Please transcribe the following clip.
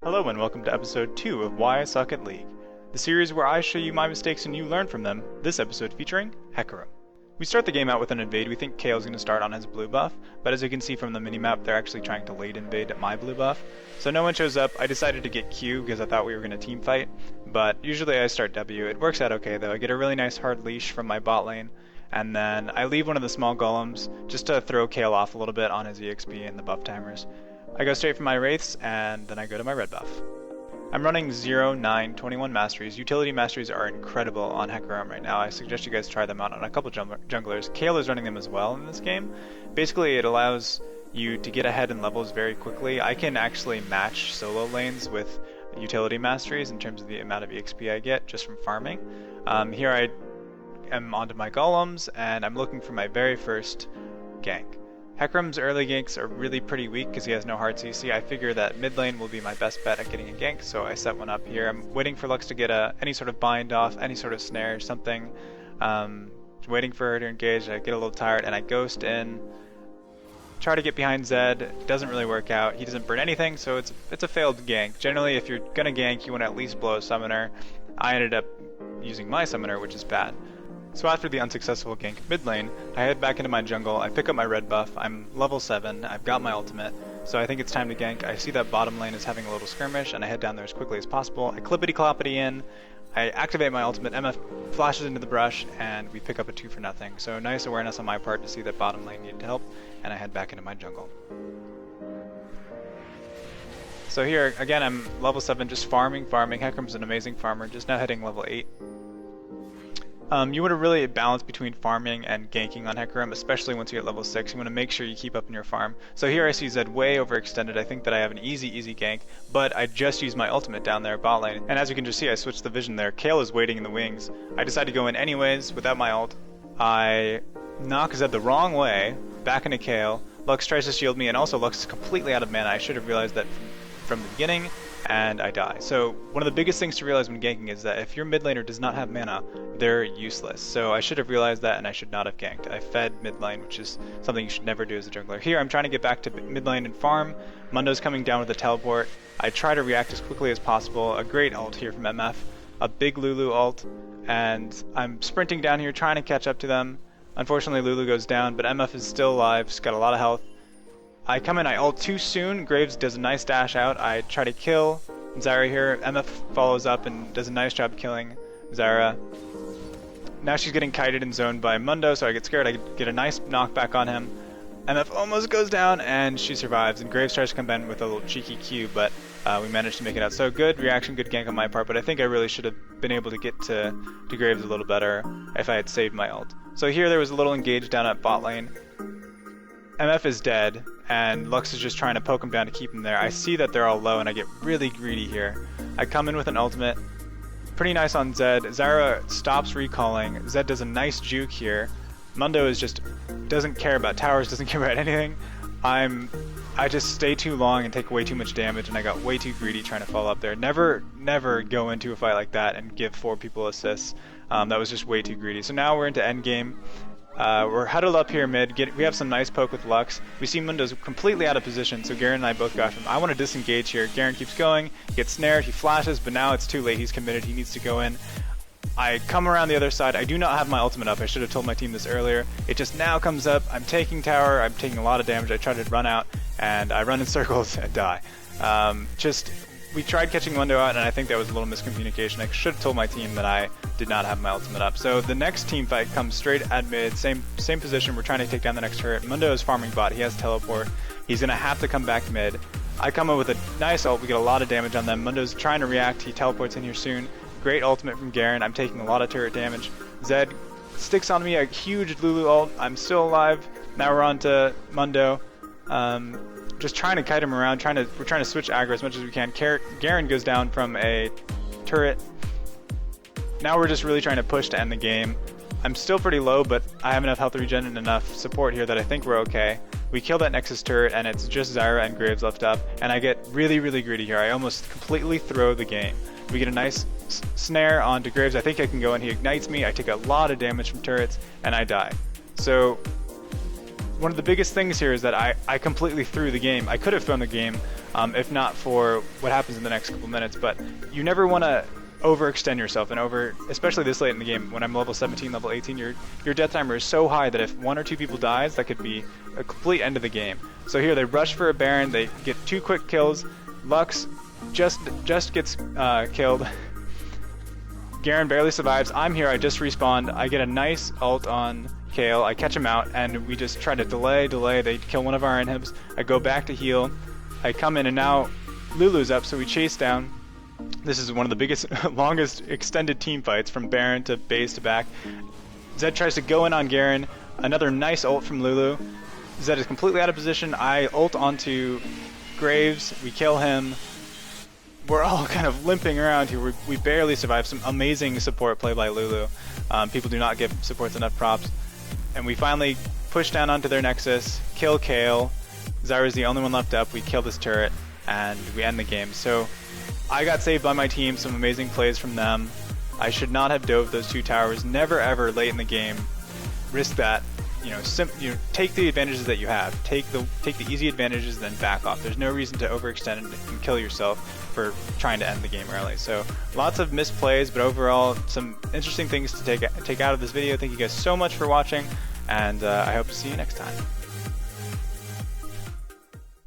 Hello and welcome to episode 2 of Why I Suck at League, the series where I show you my mistakes and you learn from them, this episode featuring Hecarim. We start the game out with an invade. We think Kael's going to start on his blue buff, but as you can see from the minimap, they're actually trying to late invade at my blue buff. So no one shows up. I decided to get Q because I thought we were going to team fight, but usually I start W. It works out okay though. I get a really nice hard leash from my bot lane, and then I leave one of the small golems just to throw Kael off a little bit on his EXP and the buff timers. I go straight for my wraiths, and then I go to my red buff. I'm running 0, 9, 21 masteries. Utility masteries are incredible on Hecarim right now. I suggest you guys try them out on a couple junglers. Kael is running them as well in this game. Basically, it allows you to get ahead in levels very quickly. I can actually match solo lanes with utility masteries in terms of the amount of EXP I get just from farming. Here I am onto my golems, and I'm looking for my very first gank. Hecarim's early ganks are really pretty weak because he has no hard CC. I figure that mid lane will be my best bet at getting a gank, so I set one up here. I'm waiting for Lux to get any sort of bind off, any sort of snare, something. Waiting for her to engage. I get a little tired and I ghost in. Try to get behind Zed. It doesn't really work out. He doesn't burn anything, so it's a failed gank. Generally, if you're gonna gank, you want to at least blow a summoner. I ended up using my summoner, which is bad. So after the unsuccessful gank mid lane, I head back into my jungle, I pick up my red buff, I'm level 7, I've got my ultimate, so I think it's time to gank. I see that bottom lane is having a little skirmish, and I head down there as quickly as possible. I clippity-cloppity in, I activate my ultimate, MF flashes into the brush, and we pick up a 2 for nothing. So nice awareness on my part to see that bottom lane needed help, and I head back into my jungle. So here, again, I'm level 7, just farming. Hecarim's an amazing farmer, just now hitting level 8. You want to really balance between farming and ganking on Hecarim, especially once you hit level 6. You want to make sure you keep up in your farm. So here I see Zed way overextended. I think that I have an easy gank, but I just used my ultimate down there bot lane. And as you can just see, I switched the vision there. Kael is waiting in the wings. I decide to go in anyways without my ult. I knock Zed the wrong way, back into Kael. Lux tries to shield me, and also Lux is completely out of mana. I should have realized that from the beginning, and I die. So one of the biggest things to realize when ganking is that if your mid laner does not have mana, they're useless. So I should have realized that, and I should not have ganked. I fed mid lane, which is something you should never do as a jungler. Here I'm trying to get back to mid lane and farm. Mundo's coming down with a teleport. I try to react as quickly as possible. A great ult here from MF, a big Lulu ult, and I'm sprinting down here trying to catch up to them. Unfortunately Lulu goes down, but MF is still alive. She's got a lot of health. I come in, I ult too soon. Graves does a nice dash out. I try to kill Zyra here. MF follows up and does a nice job killing Zyra. Now she's getting kited and zoned by Mundo, so I get scared. I get a nice knockback on him. MF almost goes down, and she survives. And Graves tries to come in with a little cheeky Q, but we managed to make it out. So good reaction, good gank on my part, but I think I really should have been able to get to Graves a little better if I had saved my ult. So here there was a little engage down at bot lane. MF is dead, and Lux is just trying to poke him down to keep him there. I see that they're all low, and I get really greedy here. I come in with an ultimate. Pretty nice on Zed. Zyra stops recalling. Zed does a nice juke here. Mundo is just doesn't care about towers, doesn't care about anything. I just stay too long and take way too much damage, and I got way too greedy trying to follow up there. Never go into a fight like that and give 4 people assists. That was just way too greedy. So now we're into endgame. We're huddled up here mid. We have some nice poke with Lux. We see Mundo's completely out of position, so Garen and I both got him. I want to disengage here. Garen keeps going, he gets snared, he flashes, but now it's too late. He's committed, he needs to go in. I come around the other side. I do not have my ultimate up. I should have told my team this earlier. It just now comes up. I'm taking tower, I'm taking a lot of damage. I try to run out, and I run in circles and die. We tried catching Mundo out, and I think that was a little miscommunication. I should have told my team that I did not have my ultimate up. So the next team fight comes straight at mid, same position. We're trying to take down the next turret. Mundo is farming bot. He has teleport. He's going to have to come back mid. I come in with a nice ult. We get a lot of damage on them. Mundo's trying to react. He teleports in here soon. Great ultimate from Garen. I'm taking a lot of turret damage. Zed sticks on me a huge Lulu ult. I'm still alive. Now we're on to Mundo. Just trying to kite him around, we're trying to switch aggro as much as we can. Garen goes down from a turret. Now we're just really trying to push to end the game. I'm still pretty low, but I have enough health regen and enough support here that I think we're okay. We kill that Nexus turret, and it's just Zyra and Graves left up, and I get really greedy here. I almost completely throw the game. We get a nice snare onto Graves. I think I can go in. He ignites me. I take a lot of damage from turrets, and I die. So one of the biggest things here is that I completely threw the game. I could have thrown the game. if not for what happens in the next couple minutes. But you never want to overextend yourself and especially this late in the game when I'm level 17, level 18, your death timer is so high that if 1 or 2 people dies, that could be a complete end of the game. So here they rush for a Baron, they get 2 quick kills, Lux just gets killed, Garen barely survives, I'm here, I just respawned, I get a nice ult on Kayle, I catch him out, and we just try to delay, they kill one of our inhibs, I go back to heal, I come in and now Lulu's up, so we chase down. This is one of the biggest, longest extended team fights from Baron to base to back. Zed tries to go in on Garen. Another nice ult from Lulu. Zed is completely out of position. I ult onto Graves. We kill him. We're all kind of limping around here. We barely survive. Some amazing support play by Lulu. People do not give supports enough props. And we finally push down onto their Nexus, kill Kayle. Zyra's the only one left up. We kill this turret, and we end the game. So I got saved by my team, some amazing plays from them. I should not have dove those 2 towers. Never ever late in the game risk that. Take the advantages that you have. Take the easy advantages, then back off. There's no reason to overextend and kill yourself for trying to end the game early. So lots of missed plays, but overall some interesting things to take out of this video. Thank you guys so much for watching, and I hope to see you next time.